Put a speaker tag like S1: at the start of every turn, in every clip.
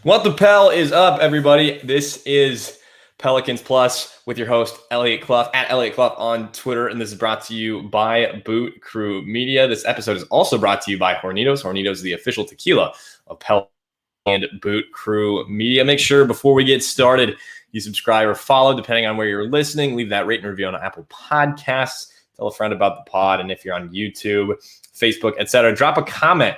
S1: What the Pel is up, everybody? This is Pelicans Plus with your host, Elliot Clough, at Elliot Clough on Twitter, and this is brought to you by Boot Crew Media. This episode is also brought to you by Hornitos. Hornitos is the official tequila of Pel and Boot Crew Media. Make sure before we get started, you subscribe or follow, depending on where you're listening. Leave that rate and review on Apple Podcasts. Tell a friend about the pod, and if you're on YouTube, Facebook, etc., drop a comment.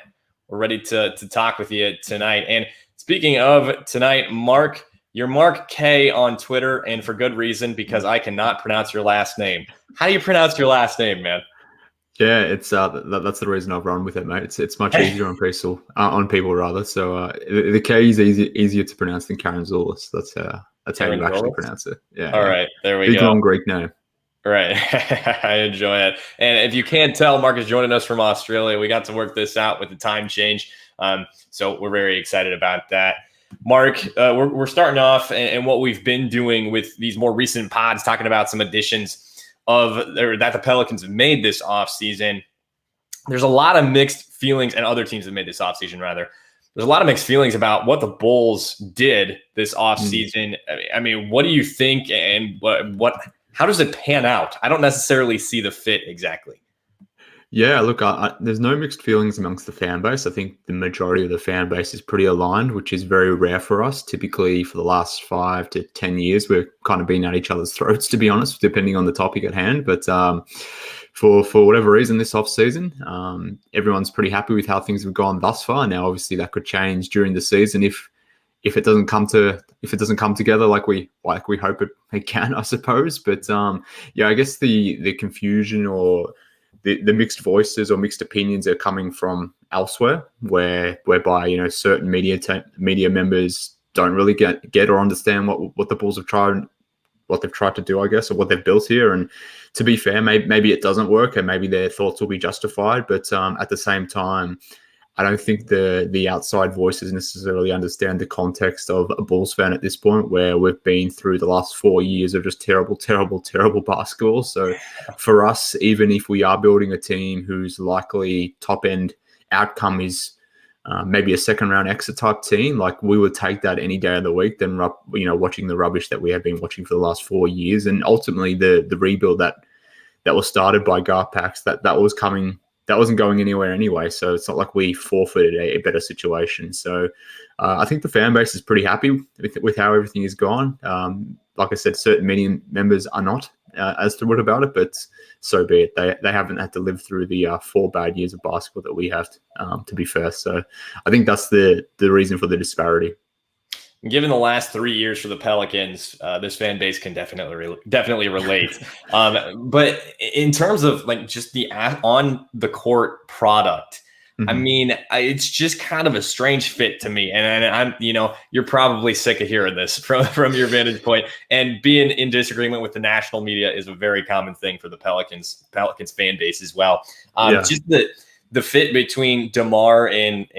S1: We're ready to talk with you tonight. And speaking of tonight, Mark, you're Mark K on Twitter, and for good reason, because I cannot pronounce your last name. How do you pronounce your last name, man?
S2: Yeah, it's that's the reason I've run with it, mate. It's much easier on people rather. So the K is easier to pronounce than Karantzoulis. That's how you actually pronounce it. Yeah.
S1: All right, there we
S2: Big
S1: go.
S2: long Greek name.
S1: Right. I enjoy it. And if you can't tell, Mark is joining us from Australia. We got to work this out with the time change. So we're very excited about that. Mark, we're starting off and what we've been doing with these more recent pods, talking about some additions that the Pelicans have made this offseason. There's a lot of mixed feelings, and other teams have made this offseason, rather. There's a lot of mixed feelings about what the Bulls did this offseason. I mean, what do you think, and how does it pan out? I don't necessarily see the fit exactly.
S2: Yeah, look, there's no mixed feelings amongst the fan base. I think the majority of the fan base is pretty aligned, which is very rare for us. Typically, for the last 5 to 10 years, we're kind of been at each other's throats, to be honest, depending on the topic at hand. But for whatever reason, this offseason, everyone's pretty happy with how things have gone thus far. Now, obviously, that could change during the season if it doesn't come together like we hope it can, I suppose. But yeah, I guess the confusion or the mixed voices or mixed opinions are coming from elsewhere, whereby certain media members don't really get or understand what the Bulls have tried, what they've tried to do, I guess, or what they've built here. And to be fair, maybe it doesn't work, and maybe their thoughts will be justified. But at the same time, I don't think the outside voices necessarily understand the context of a Bulls fan at this point, where we've been through the last 4 years of just terrible basketball. So for us, even if we are building a team whose likely top-end outcome is maybe a second-round exit type team, like we would take that any day of the week than watching the rubbish that we have been watching for the last 4 years. And ultimately, the rebuild that was started by Garpax, that wasn't going anywhere anyway, so it's not like we forfeited a better situation. So I think the fan base is pretty happy with how everything has gone. Like I said, certain media members are not as thrilled about it, but so be it. They haven't had to live through the 4 bad years of basketball that we have, to be fair. So I think that's the reason for the disparity.
S1: Given the last 3 years for the Pelicans, this fan base can definitely relate. But in terms of like just the on the court product, I mean, it's just kind of a strange fit to me. And I'm, you're probably sick of hearing this from your vantage point. And being in disagreement with the national media is a very common thing for the Pelicans fan base as well. Just the fit between DeMar and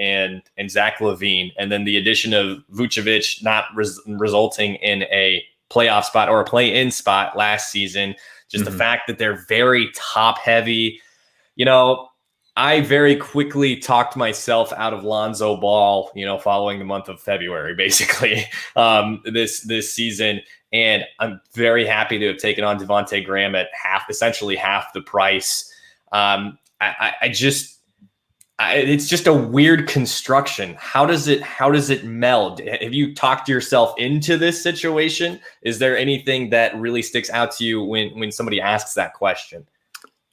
S1: Zach LaVine, and then the addition of Vucevic not resulting in a playoff spot or a play-in spot last season. Just the fact that they're very top-heavy. I very quickly talked myself out of Lonzo Ball, following the month of February, basically, this season. And I'm very happy to have taken on Devontae Graham at essentially half the price. It's just a weird construction. How does it meld? Have you talked yourself into this situation? Is there anything that really sticks out to you when somebody asks that question?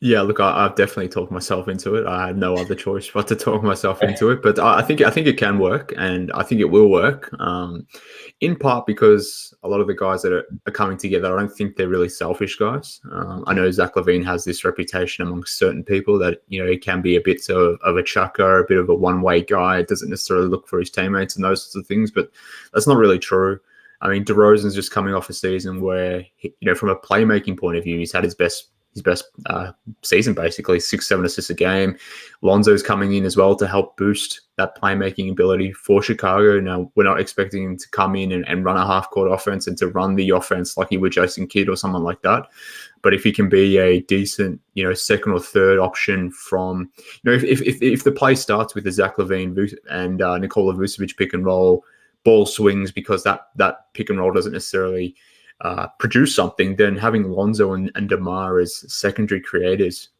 S2: Yeah, look, I've definitely talked myself into it. I had no other choice but to talk myself into it. But I think it can work, and I think it will work. In part because a lot of the guys that are coming together, I don't think they're really selfish guys. I know Zach LaVine has this reputation amongst certain people that he can be a bit of a chucker, a bit of a one-way guy. Doesn't necessarily look for his teammates and those sorts of things. But that's not really true. I mean, DeRozan's just coming off a season where from a playmaking point of view, he's had his best season, basically 6-7 assists a game. Lonzo's coming in as well to help boost that playmaking ability for Chicago. Now, we're not expecting him to come in and run a half-court offense and to run the offense like he would Jason Kidd or someone like that. But if he can be a decent, second or third option from, if the play starts with the Zach LaVine and Nikola Vucevic pick and roll, ball swings because that pick and roll doesn't necessarily produce something, then having Lonzo and DeMar as secondary creators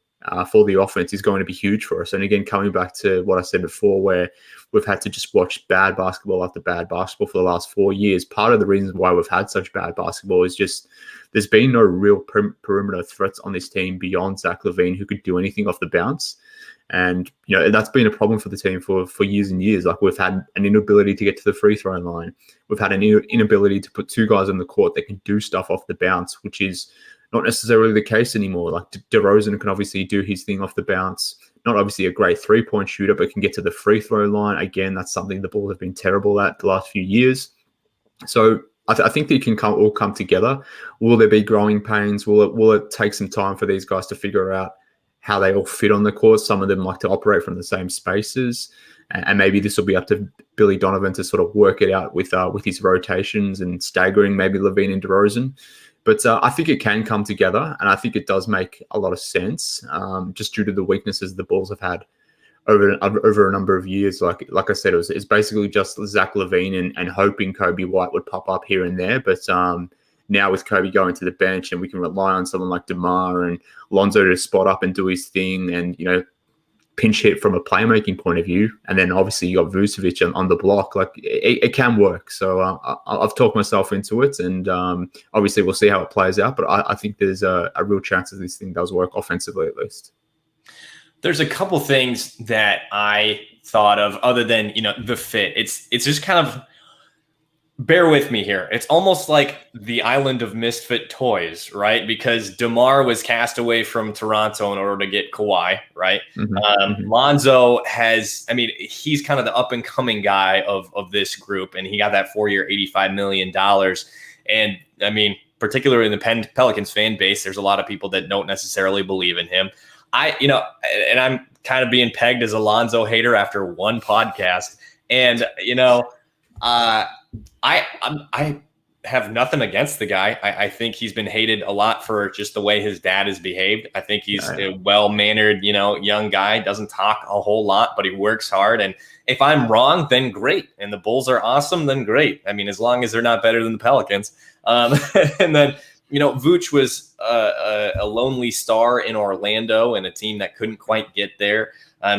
S2: for the offense is going to be huge for us. And again, coming back to what I said before, where we've had to just watch bad basketball after bad basketball for the last 4 years, part of the reason why we've had such bad basketball is just there's been no real perimeter threats on this team beyond Zach LaVine who could do anything off the bounce. And, that's been a problem for the team for years and years. Like, we've had an inability to get to the free throw line. We've had an inability to put two guys on the court that can do stuff off the bounce, which is not necessarily the case anymore. Like, DeRozan can obviously do his thing off the bounce. Not obviously a great three-point shooter, but can get to the free throw line. Again, that's something the Bulls have been terrible at the last few years. So I think they can all come together. Will there be growing pains? Will it take some time for these guys to figure out how they all fit on the court? Some of them like to operate from the same spaces, and maybe this will be up to Billy Donovan to sort of work it out with his rotations and staggering maybe LaVine and DeRozan. But I think it can come together, and I think it does make a lot of sense, just due to the weaknesses the Bulls have had over a number of years. Like I said, it's basically just Zach LaVine and hoping Kobe White would pop up here and there. But now with Kobe going to the bench, and we can rely on someone like DeMar and Lonzo to spot up and do his thing, and pinch hit from a playmaking point of view, and then obviously you got Vucevic on the block. Like, it can work. So I've talked myself into it, and obviously we'll see how it plays out. But I think there's a real chance that this thing does work offensively, at least.
S1: There's a couple things that I thought of other than, the fit. It's just kind of, bear with me here. It's almost like the island of misfit toys, right? Because DeMar was cast away from Toronto in order to get Kawhi, right? Mm-hmm. Lonzo he's kind of the up and coming guy of this group, and he got that 4-year, $85 million. And particularly in the Pelicans fan base, there's a lot of people that don't necessarily believe in him. And I'm kind of being pegged as a Lonzo hater after one podcast. And, I have nothing against the guy. I think he's been hated a lot for just the way his dad has behaved. I think he's a well-mannered, young guy, doesn't talk a whole lot, but he works hard. And if I'm wrong, then great. And the Bulls are awesome, then great. As long as they're not better than the Pelicans. And then, Vooch was a lonely star in Orlando and a team that couldn't quite get there.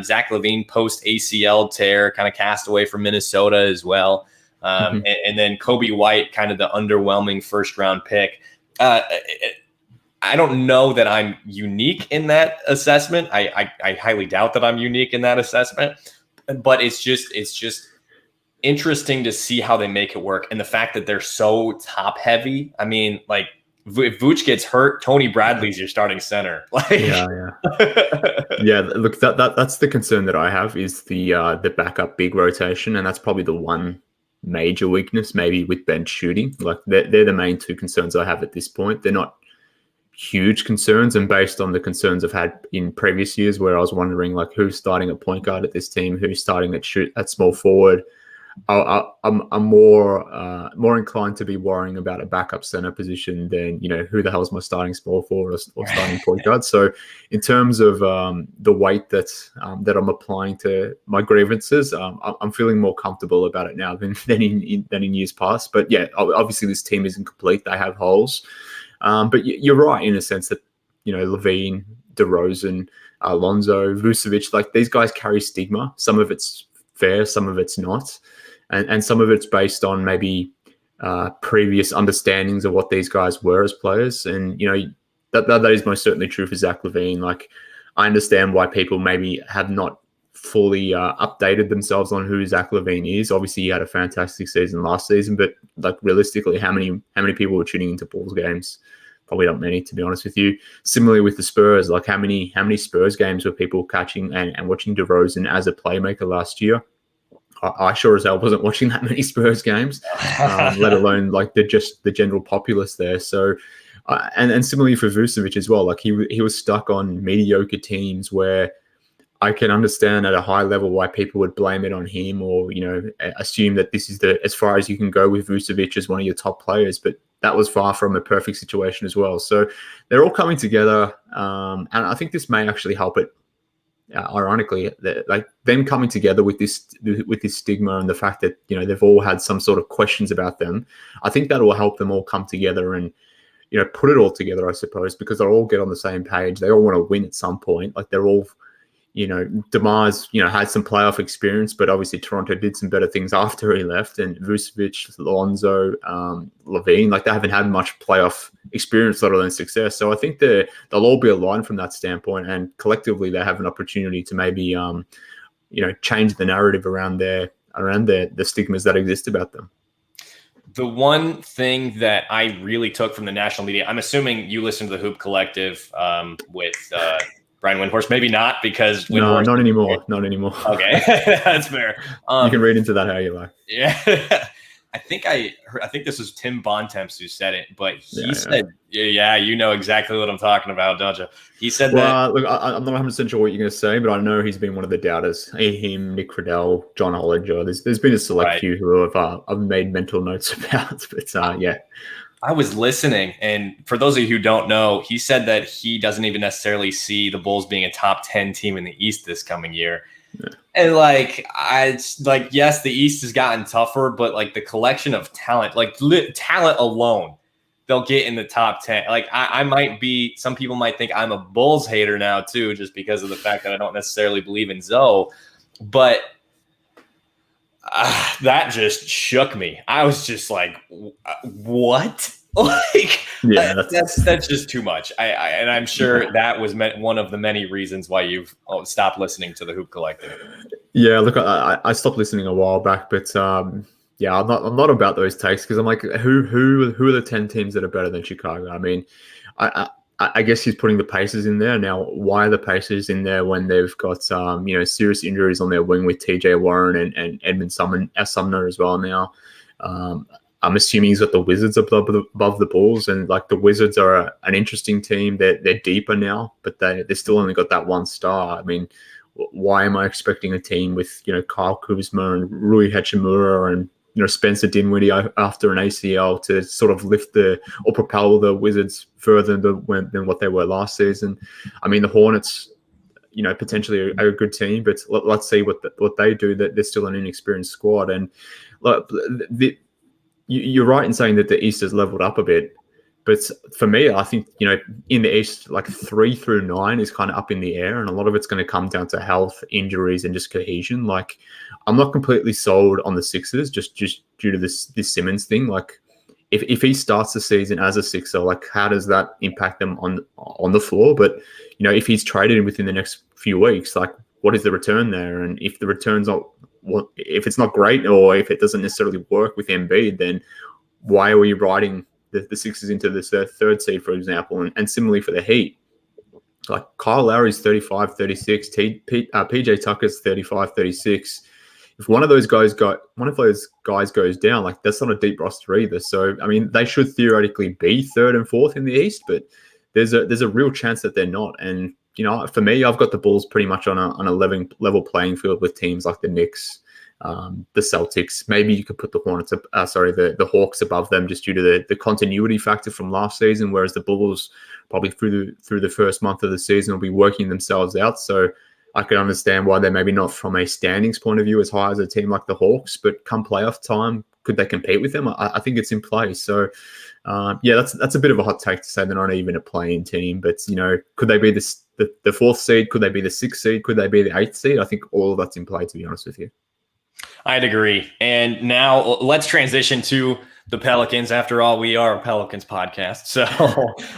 S1: Zach LaVine post ACL tear, kind of cast away from Minnesota as well. And then Kobe White, kind of the underwhelming first-round pick. I don't know that I'm unique in that assessment. I highly doubt that I'm unique in that assessment. But it's just interesting to see how they make it work, and the fact that they're so top-heavy. If Vooch gets hurt, Tony Bradley's your starting center.
S2: Yeah. Look, that's the concern that I have, is the backup big rotation, and that's probably the one major weakness, maybe, with bench shooting. Like, they're the main two concerns I have at this point. They're not huge concerns, and based on the concerns I've had in previous years, where I was wondering like who's starting at point guard at this team, who's starting at small forward. I'm more inclined to be worrying about a backup center position than who the hell is my starting small forward or starting point guard. So in terms of the weight that I'm applying to my grievances, I'm feeling more comfortable about it now than in years past. But yeah, obviously this team isn't complete; they have holes. But you're right in a sense that LaVine, DeRozan, Lonzo, Vucevic, like these guys carry stigma. Some of it's fair, some of it's not. And some of it's based on maybe previous understandings of what these guys were as players. And, that is most certainly true for Zach LaVine. Like, I understand why people maybe have not fully updated themselves on who Zach LaVine is. Obviously, he had a fantastic season last season, but like realistically, how many people were tuning into Bulls games? Probably not many, to be honest with you. Similarly with the Spurs, like how many Spurs games were people catching and watching DeRozan as a playmaker last year? I sure as hell wasn't watching that many Spurs games, let alone like the general populace there. So, and similarly for Vucevic as well, like he was stuck on mediocre teams where I can understand at a high level why people would blame it on him, or assume that this is as far as you can go with Vucevic as one of your top players. But that was far from a perfect situation as well. So they're all coming together, and I think this may actually help it ironically, like them coming together with this stigma and the fact that they've all had some sort of questions about them, I think that will help them all come together and put it all together, I suppose, because they'll all get on the same page. They all want to win at some point. Like they're all, DeMar's, had some playoff experience, but obviously Toronto did some better things after he left. And Vucevic, Lonzo, Levine, like they haven't had much playoff experience, let alone success. So I think they'll all be aligned from that standpoint, and collectively they have an opportunity to maybe, change the narrative around the stigmas that exist about them.
S1: The one thing that I really took from the national media, I'm assuming you listen to the Hoop Collective with Brian Windhorst. Maybe not, because
S2: Windhorst, no, not anymore. Not anymore.
S1: Okay, that's fair.
S2: You can read into that how you like.
S1: Yeah, I think this was Tim Bontemps who said it, but he said, "Yeah, you know exactly what I'm talking about, don't you?" He said that.
S2: Look, I'm not 100% sure what you're going to say, but I know he's been one of the doubters. Him, Nick Friedel, John Hollinger. There's been a select few who I've made mental notes about, but yeah.
S1: I was listening, and for those of you who don't know, he said that he doesn't even necessarily see the Bulls being a top 10 team in the East this coming year. Yeah. And yes, the East has gotten tougher, but like the collection of talent, talent alone, they'll get in the top 10. Like I might be, some people might think I'm a Bulls hater now too, just because of the fact that I don't necessarily believe in Zoe, but that just shook me. I was just like, what? That's just too much. And I'm sure that was one of the many reasons why you've stopped listening to the Hoop Collective.
S2: Yeah, look, I stopped listening a while back, but yeah, I'm not about those takes, because I'm like, who are the 10 teams that are better than Chicago? I mean, I guess he's putting the Pacers in there now. Why are the Pacers in there when they've got serious injuries on their wing with TJ Warren and Edmund Sumner as well now? I'm assuming he's got the Wizards above the Bulls, and like the Wizards are an interesting team. They're deeper now, but they still only got that one star. I mean, why am I expecting a team with Kyle Kuzma and Rui Hachimura and Spencer Dinwiddie after an ACL to sort of lift or propel the Wizards further than what they were last season? I mean, the Hornets, potentially a good team, but let's see what they do. That they're still an inexperienced squad, and look, you're right in saying that the East has leveled up a bit. But for me, I think, in the East, like 3 through 9 is kind of up in the air, and a lot of it's going to come down to health, injuries, and just cohesion. Like, I'm not completely sold on the Sixers just due to this Simmons thing. Like, if he starts the season as a Sixer, like, how does that impact them on the floor? But, if he's traded within the next few weeks, like, what is the return there? And if the return's if it's not great, or if it doesn't necessarily work with Embiid, then why are we riding the Sixers into this third seed, for example? And similarly for the Heat, like Kyle Lowry's 35-36, PJ Tucker's 35-36. If one of those guys goes down, like, that's not a deep roster either. So I mean, they should theoretically be 3rd and 4th in the East, but there's a real chance that they're not. And for me, I've got the Bulls pretty much on a level playing field with teams like the Knicks, the Celtics. Maybe you could put the Hornets, the Hawks above them, just due to the continuity factor from last season. Whereas the Bulls, probably through the first month of the season, will be working themselves out. So I can understand why they're maybe not, from a standings point of view, as high as a team like the Hawks. But come playoff time, could they compete with them? I think it's in play. So yeah, that's a bit of a hot take to say they're not even a play-in team. But could they be the 4th seed? Could they be the 6th seed? Could they be the 8th seed? I think all of that's in play, to be honest with you.
S1: I'd agree. And now let's transition to the Pelicans. After all, we are a Pelicans podcast. So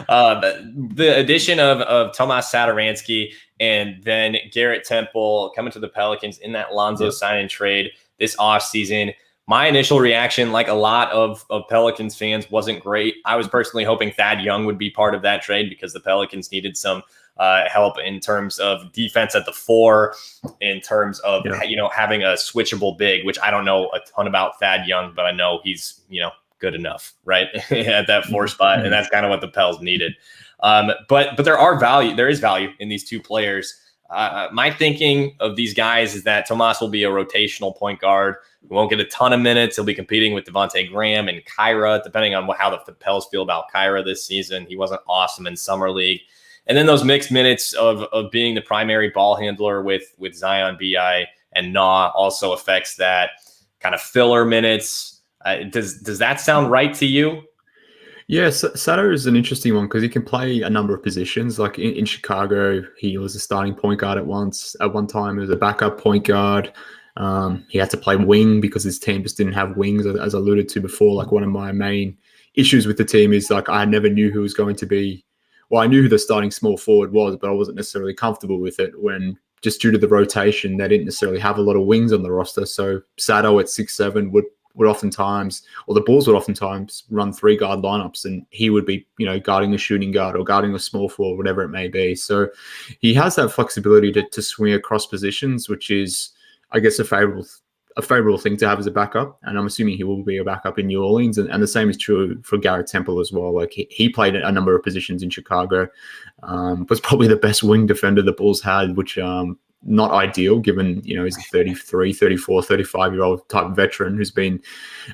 S1: the addition of Tomas Satoransky and then Garrett Temple coming to the Pelicans in that Lonzo sign and trade this offseason. My initial reaction, like a lot of Pelicans fans, wasn't great. I was personally hoping Thad Young would be part of that trade, because the Pelicans needed some help in terms of defense at the 4, in terms of having a switchable big, which I don't know a ton about Thad Young, but I know he's good enough, right, at that 4 spot, and that's kind of what the Pels needed. But there is value in these two players. My thinking of these guys is that Tomas will be a rotational point guard who won't get a ton of minutes. He'll be competing with Devontae Graham and Kyra, depending on how the Pels feel about Kyra this season. He wasn't awesome in Summer League. And then those mixed minutes of being the primary ball handler with Zion, BI, and Na also affects that kind of filler minutes. Does that sound right to you?
S2: Yeah, Sato is an interesting one because he can play a number of positions. Like in Chicago, he was a starting point guard at one time, he was a backup point guard. He had to play wing because his team just didn't have wings, as I alluded to before. Like one of my main issues with the team is like I never knew who was going to be. Well, I knew who the starting small forward was, but I wasn't necessarily comfortable with it when just due to the rotation, they didn't necessarily have a lot of wings on the roster. So Sato at 6'7" would oftentimes, or the Bulls would oftentimes run 3-guard lineups, and he would be, guarding a shooting guard or guarding a small forward, whatever it may be. So he has that flexibility to swing across positions, which is, I guess, a favorable thing to have as a backup. And I'm assuming he will be a backup in New Orleans. And the same is true for Garrett Temple as well. Like he played a number of positions in Chicago, was probably the best wing defender the Bulls had, which not ideal given, he's a 33, 34, 35-year-old type veteran who's been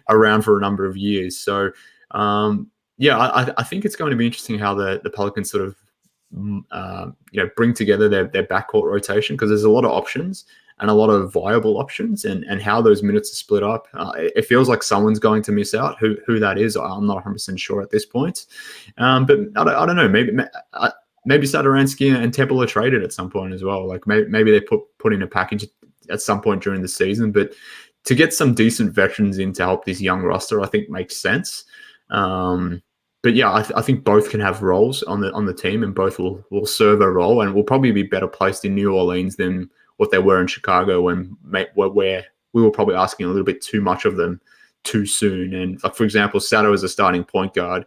S2: around for a number of years. So, I think it's going to be interesting how the Pelicans sort of, bring together their backcourt rotation, because there's a lot of options and a lot of viable options, and how those minutes are split up. It feels like someone's going to miss out. Who that is, I'm not 100% sure at this point. But I don't know. Maybe Satoransky and Temple are traded at some point as well. Like maybe they put in a package at some point during the season. But to get some decent veterans in to help this young roster, I think makes sense. But yeah, I think both can have roles on the team, and both will serve a role, and will probably be better placed in New Orleans than what they were in Chicago, where we were probably asking a little bit too much of them too soon. And like, for example, Sato as a starting point guard,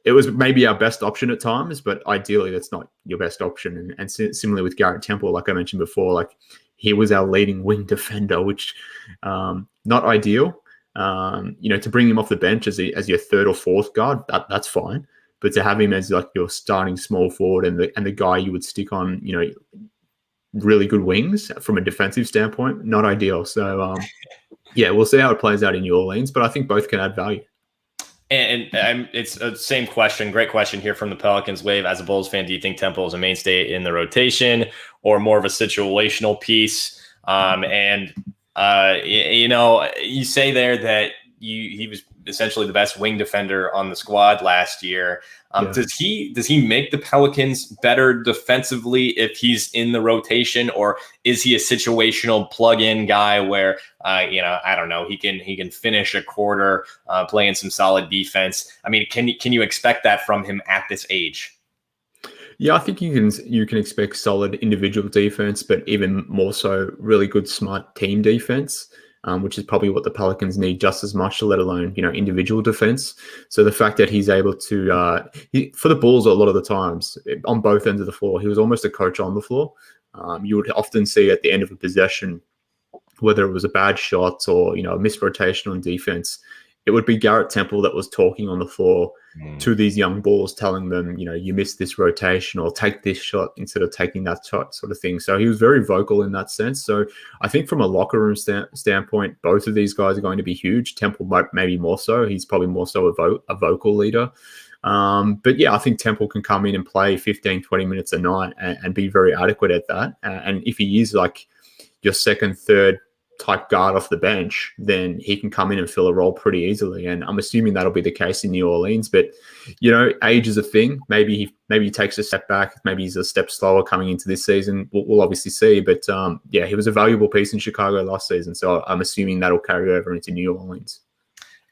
S2: it was maybe our best option at times, but ideally that's not your best option. And similarly with Garrett Temple, like I mentioned before, like he was our leading wing defender, which not ideal. To bring him off the bench as your third or fourth guard, that's fine. But to have him as like your starting small forward and the guy you would stick on, really good wings from a defensive standpoint, not ideal. So we'll see how it plays out in New Orleans, but I think both can add value.
S1: And it's the same question. Great question here from the Pelicans Wave. As a Bulls fan, do you think Temple is a mainstay in the rotation or more of a situational piece? You say there that he was essentially the best wing defender on the squad last year. Does he make the Pelicans better defensively if he's in the rotation, or is he a situational plug-in guy where I don't know, he can finish a quarter playing some solid defense? I mean, can you expect that from him at this age?
S2: Yeah, I think you can expect solid individual defense, but even more so really good smart team defense. Which is probably what the Pelicans need just as much, let alone, individual defense. So the fact that he's able to, for the Bulls, a lot of the times on both ends of the floor, he was almost a coach on the floor. You would often see at the end of a possession, whether it was a bad shot or, a missed rotation on defense, it would be Garrett Temple that was talking on the floor to these young Bulls, telling them, you missed this rotation or take this shot instead of taking that shot, sort of thing. So he was very vocal in that sense. So I think from a locker room standpoint, both of these guys are going to be huge. Temple maybe more so. He's probably more so a vocal leader. But yeah, I think Temple can come in and play 15, 20 minutes a night and be very adequate at that. And if he is like your second, third type guard off the bench, then he can come in and fill a role pretty easily. And I'm assuming that'll be the case in New Orleans. But, age is a thing. Maybe he takes a step back. Maybe he's a step slower coming into this season. We'll obviously see. But, he was a valuable piece in Chicago last season. So I'm assuming that'll carry over into New Orleans.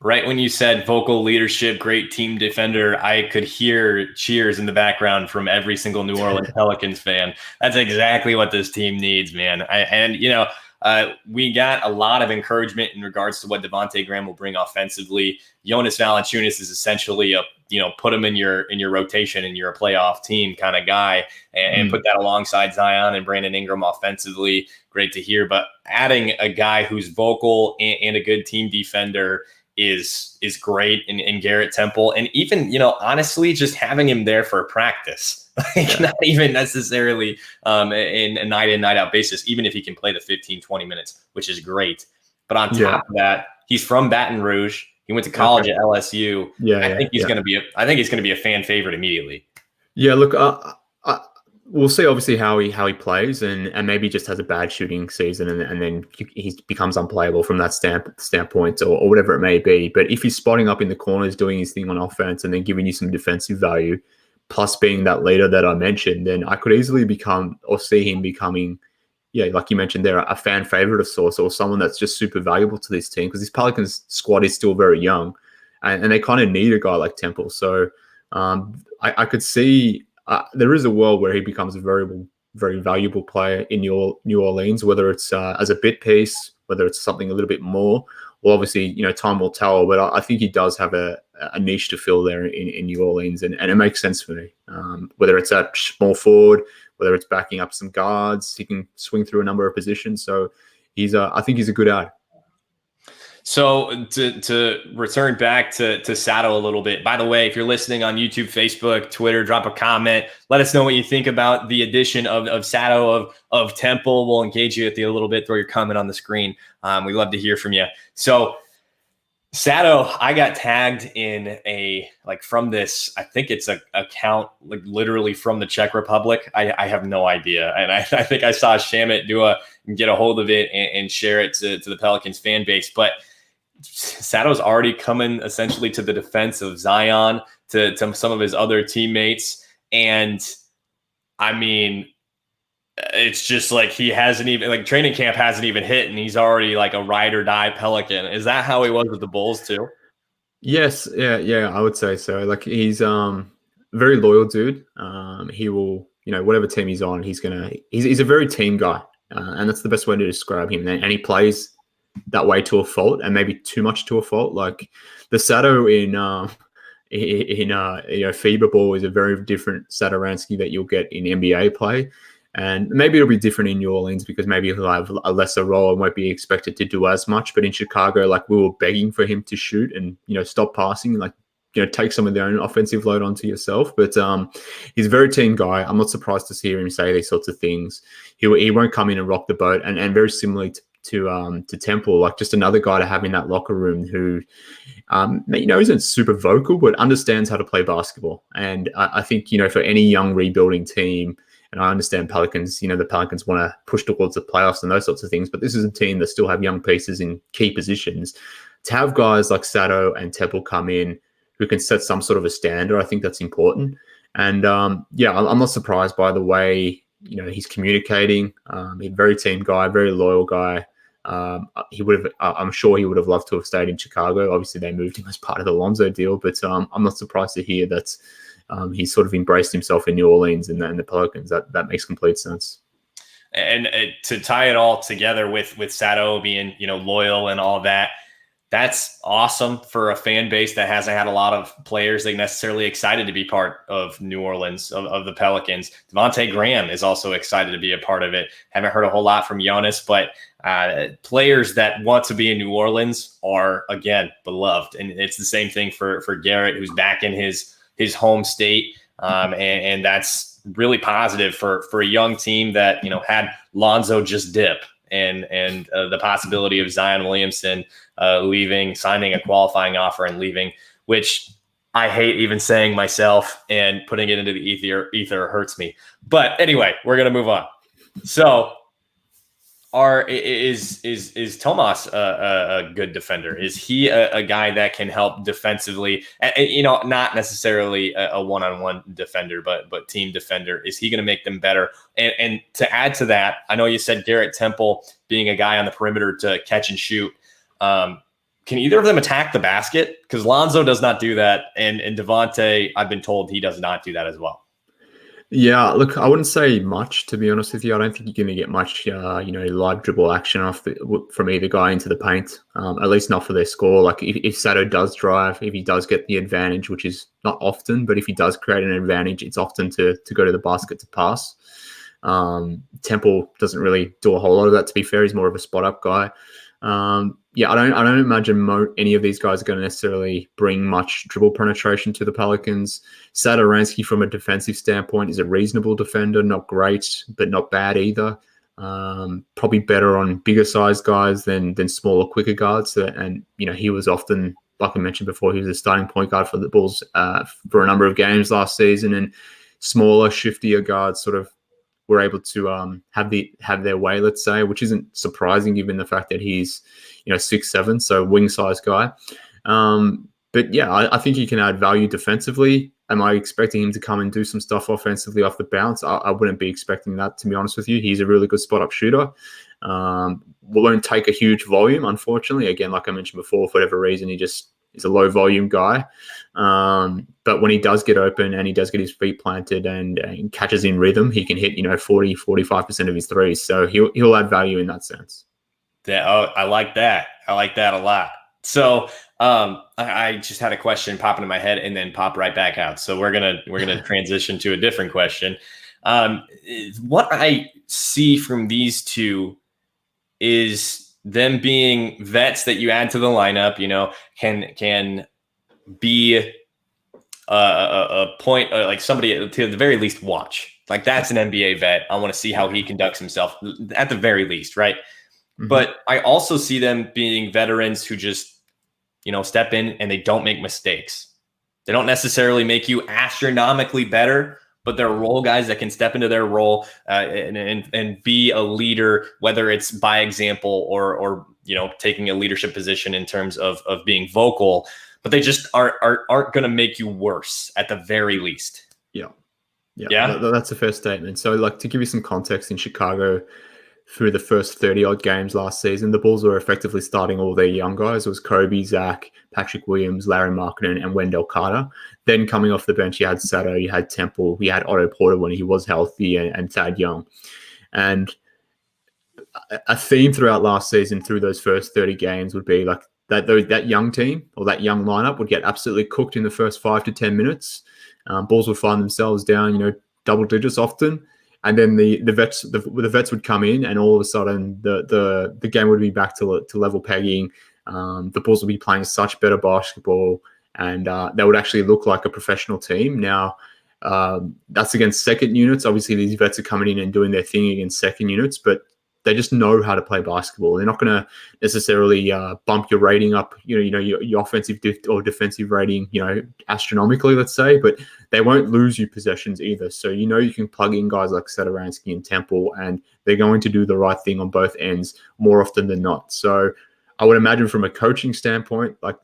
S1: Right when you said vocal leadership, great team defender, I could hear cheers in the background from every single New Orleans Pelicans fan. That's exactly what this team needs, man. We got a lot of encouragement in regards to what Devontae Graham will bring offensively. Jonas Valanciunas is essentially put him in your rotation and you're a playoff team kind of guy, and put that alongside Zion and Brandon Ingram offensively. Great to hear. But adding a guy who's vocal and a good team defender is great in Garrett Temple. And even, honestly, just having him there for practice. Not even necessarily in a night in, night out basis, even if he can play the 15, 20 minutes, which is great. But on top of that, he's from Baton Rouge. He went to college at LSU. I think he's going to be a fan favorite immediately.
S2: Yeah, look, we'll see obviously how he plays, and maybe just has a bad shooting season, and then he becomes unplayable from that standpoint, or whatever it may be. But if he's spotting up in the corners, doing his thing on offense, and then giving you some defensive value, plus being that leader that I mentioned, then I could easily see him becoming, yeah, like you mentioned there, a fan favorite of sorts, or someone that's just super valuable to this team, because this Pelicans squad is still very young, and they kind of need a guy like Temple. So I could see there is a world where he becomes a very valuable player in New Orleans, whether it's as a bit piece, whether it's something a little bit more. Well, obviously, time will tell, but I think he does have a niche to fill there in New Orleans, and it makes sense for me. Whether it's at small forward, whether it's backing up some guards, he can swing through a number of positions. So I think he's a good ad.
S1: So to return back to Sato a little bit, by the way, if you're listening on YouTube, Facebook, Twitter, drop a comment. Let us know what you think about the addition of Sato of Temple. We'll engage you a little bit. Throw your comment on the screen. We'd love to hear from you. So Sato, I got tagged in from this, I think it's a account literally from the Czech Republic. I have no idea. And I think I saw Shamit get a hold of it and share it to the Pelicans fan base. But Sato's already coming essentially to the defense of Zion, to some of his other teammates. And I mean, it's just like he hasn't even, training camp hasn't even hit, and he's already like a ride or die Pelican. Is that how he was with the Bulls too?
S2: Yes. Yeah, I would say so. He's very loyal dude. He will, whatever team he's on, he's a very team guy. And that's the best way to describe him. And he plays that way to a fault, and maybe too much to a fault. Like the Sato in FIBA ball is a very different Satoransky that you'll get in NBA play. And maybe it'll be different in New Orleans because maybe he'll have a lesser role and won't be expected to do as much. But in Chicago, we were begging for him to shoot and, stop passing, take some of their own offensive load onto yourself. But he's a very team guy. I'm not surprised to hear him say these sorts of things. He won't come in and rock the boat. And very similarly to Temple, just another guy to have in that locker room who, isn't super vocal, but understands how to play basketball. And I think, for any young rebuilding team, and I understand Pelicans, the Pelicans want to push towards the playoffs and those sorts of things, but this is a team that still have young pieces in key positions. To have guys like Sato and Temple come in who can set some sort of a standard, I think that's important. And I'm not surprised by the way, he's communicating. He's a very team guy, very loyal guy. I'm sure he would have loved to have stayed in Chicago. Obviously, they moved him as part of the Lonzo deal, but I'm not surprised to hear that he's sort of embraced himself in New Orleans and the Pelicans. That makes complete sense.
S1: And to tie it all together with Sato being, loyal and all that, that's awesome for a fan base that hasn't had a lot of players they necessarily excited to be part of New Orleans, of the Pelicans. Devontae Graham is also excited to be a part of it. Haven't heard a whole lot from Giannis, but players that want to be in New Orleans are, again, beloved. And it's the same thing for Garrett, who's back in his home state. And that's really positive for a young team that, had Lonzo just dip and the possibility of Zion Williamson leaving, signing a qualifying offer and leaving, which I hate even saying myself, and putting it into the ether hurts me. But anyway, we're going to move on. So is Tomas a good defender? Is he a guy that can help defensively? Not necessarily a one-on-one defender, but team defender. Is he going to make them better? And to add to that, I know you said Garrett Temple being a guy on the perimeter to catch and shoot. Can either of them attack the basket? Because Lonzo does not do that, and Devontae, I've been told he does not do that as well.
S2: Yeah, look, I wouldn't say much, to be honest with you. I don't think you're going to get much, live dribble action from either guy into the paint, at least not for their score. If Sato does drive, if he does get the advantage, which is not often, but if he does create an advantage, it's often to go to the basket to pass. Temple doesn't really do a whole lot of that, to be fair. He's more of a spot-up guy. I don't imagine any of these guys are going to necessarily bring much dribble penetration to the Pelicans. Satoransky, from a defensive standpoint, is a reasonable defender, not great, but not bad either. Probably better on bigger sized guys than smaller, quicker guards. And he was often, like I mentioned before, he was a starting point guard for the Bulls for a number of games last season, and smaller, shiftier guards sort of were able to have their way, let's say, which isn't surprising given the fact that he's 6'7", so wing size guy. But yeah, I think he can add value defensively. Am I expecting him to come and do some stuff offensively off the bounce? I wouldn't be expecting that, to be honest with you. He's a really good spot up shooter. Won't take a huge volume, unfortunately. Again, like I mentioned before, for whatever reason, he just is a low volume guy. But when he does get open and he does get his feet planted and catches in rhythm, he can hit 40-45% of his threes. So he'll add value in that sense.
S1: Yeah, I like that. I like that a lot. So I just had a question pop into my head and then pop right back out. So we're gonna transition to a different question. What I see from these two is them being vets that you add to the lineup. Can be a point like somebody to the very least watch. Like that's an NBA vet. I want to see how he conducts himself at the very least, right? But I also see them being veterans who just, step in and they don't make mistakes. They don't necessarily make you astronomically better, but they're role guys that can step into their role and be a leader, whether it's by example or taking a leadership position in terms of being vocal. But they just aren't going to make you worse at the very least. Yeah.
S2: That's a fair statement. So, like, to give you some context, in Chicago, through the first 30-odd games last season, the Bulls were effectively starting all their young guys. It was Kobe, Zach, Patrick Williams, Larry Markkinen, and Wendell Carter. Then coming off the bench, you had Sato, you had Temple, you had Otto Porter when he was healthy, and Thad Young. And a theme throughout last season through those first 30 games would be like that young team or that young lineup would get absolutely cooked in the first 5 to 10 minutes. Bulls would find themselves down, double digits often. And then the vets would come in, and all of a sudden the game would be back to level pegging. The Bulls would be playing such better basketball, and they would actually look like a professional team. Now, that's against second units. Obviously, these vets are coming in and doing their thing against second units, but they just know how to play basketball. They're not going to necessarily bump your rating up, your offensive or defensive rating, astronomically, let's say, but they won't lose you possessions either. So, you can plug in guys like Satoransky and Temple, and they're going to do the right thing on both ends more often than not. So I would imagine from a coaching standpoint, like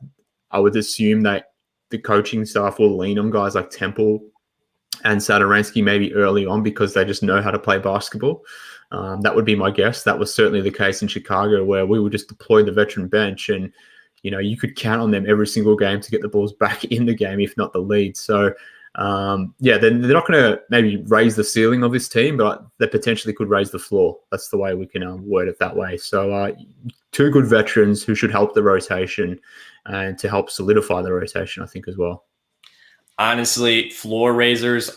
S2: I would assume that the coaching staff will lean on guys like Temple and Satoransky maybe early on because they just know how to play basketball. That would be my guess. That was certainly the case in Chicago, where we would just deploy the veteran bench and, you could count on them every single game to get the Bulls back in the game, if not the lead. So, they're not going to maybe raise the ceiling of this team, but they potentially could raise the floor. That's the way we can word it that way. So two good veterans who should help the rotation and to help solidify the rotation, I think, as well.
S1: Honestly, floor raisers,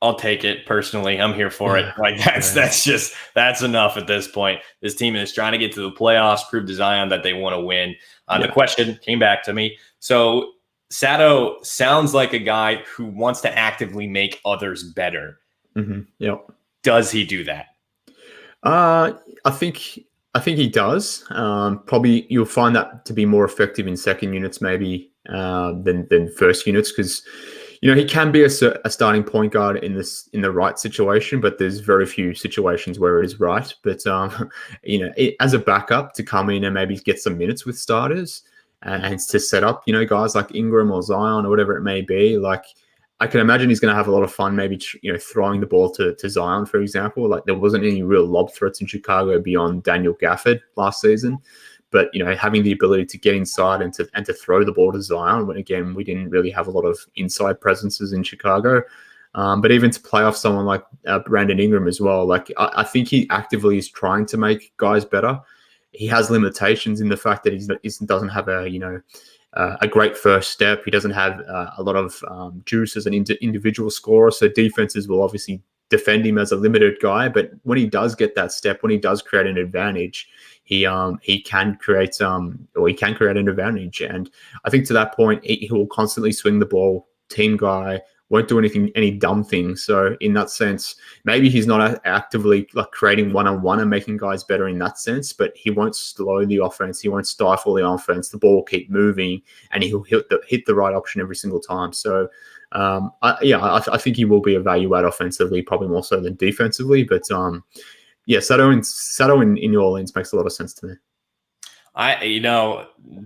S1: I'll take it personally. I'm here for it. Like that's enough at this point. This team is trying to get to the playoffs, prove to Zion that they want to win. The question came back to me. So Sato sounds like a guy who wants to actively make others better.
S2: Yep.
S1: Does he do that?
S2: I think he does. Probably you'll find that to be more effective in second units maybe than first units, because he can be a starting point guard in the right situation, but there's very few situations where it is right. But as a backup to come in and maybe get some minutes with starters and to set up guys like Ingram or Zion or whatever it may be, like I can imagine he's going to have a lot of fun maybe throwing the ball to Zion, for example. Like there wasn't any real lob threats in Chicago beyond Daniel Gafford last season. But having the ability to get inside and to throw the ball to Zion, when again we didn't really have a lot of inside presences in Chicago, but even to play off someone like Brandon Ingram as well. Like I think he actively is trying to make guys better. He has limitations in the fact that he doesn't have a great first step. He doesn't have a lot of juice as an individual scorer. So defenses will obviously defend him as a limited guy. But when he does get that step, when he does create an advantage, he can create an advantage. And I think to that point, he will constantly swing the ball, team guy, won't do any dumb things. So in that sense, maybe he's not actively like creating one-on-one and making guys better in that sense, but he won't slow the offense. He won't stifle the offense. The ball will keep moving and he'll hit the right option every single time. So I think he will be a value add offensively, probably more so than defensively. But Sato in New Orleans makes a lot of sense to me.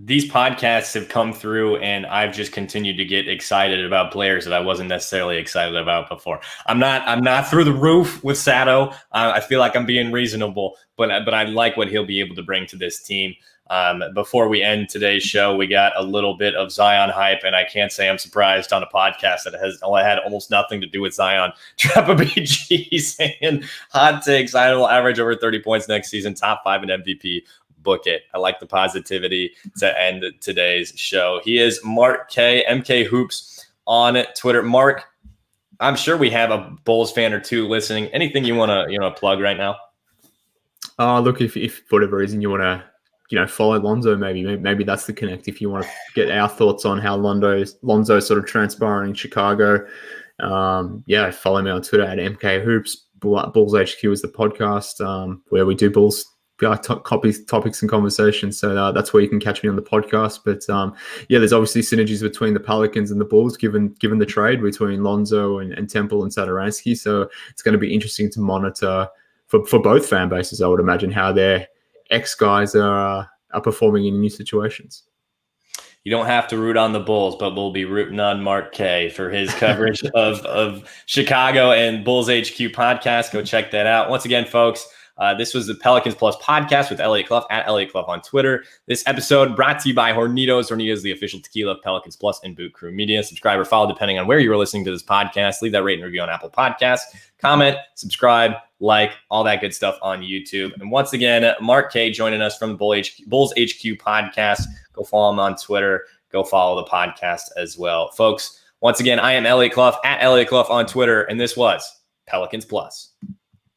S1: These podcasts have come through and I've just continued to get excited about players that I wasn't necessarily excited about before. I'm not through the roof with Sato. I feel like I'm being reasonable, but I like what he'll be able to bring to this team. Before we end today's show, we got a little bit of Zion hype, and I can't say I'm surprised on a podcast that had almost nothing to do with Zion. Trappa BG saying hot take, Zion will average over 30 points next season, top 5 in MVP. Book it. I like the positivity to end today's show. He is Mark K, MK Hoops on Twitter. Mark, I'm sure we have a Bulls fan or two listening. Anything you want to plug right now?
S2: Look, if for whatever reason you want to follow Lonzo, maybe that's the connect. If you want to get our thoughts on how Lonzo sort of transpiring in Chicago, follow me on Twitter at MK Hoops. Bulls HQ is the podcast where we do Bulls topics and conversations. So that's where you can catch me on the podcast. But there's obviously synergies between the Pelicans and the Bulls, given the trade between Lonzo and Temple and Satoransky. So it's going to be interesting to monitor for both fan bases, I would imagine, how their ex guys are performing in new situations.
S1: You don't have to root on the Bulls, but we'll be rooting on Mark K for his coverage of Chicago and Bulls HQ podcast. Go check that out. Once again, folks, this was the Pelicans Plus podcast with Elliot Clough at Elliot Clough on Twitter. This episode brought to you by Hornitos. Hornitos, the official tequila of Pelicans Plus and Boot Crew Media. Subscribe or follow depending on where you are listening to this podcast. Leave that rate and review on Apple Podcasts. Comment, subscribe, like, all that good stuff on YouTube. And once again, Mark K joining us from the Bulls HQ podcast. Go follow him on Twitter. Go follow the podcast as well. Folks, once again, I am Elliot Clough at Elliot Clough on Twitter, and this was Pelicans Plus.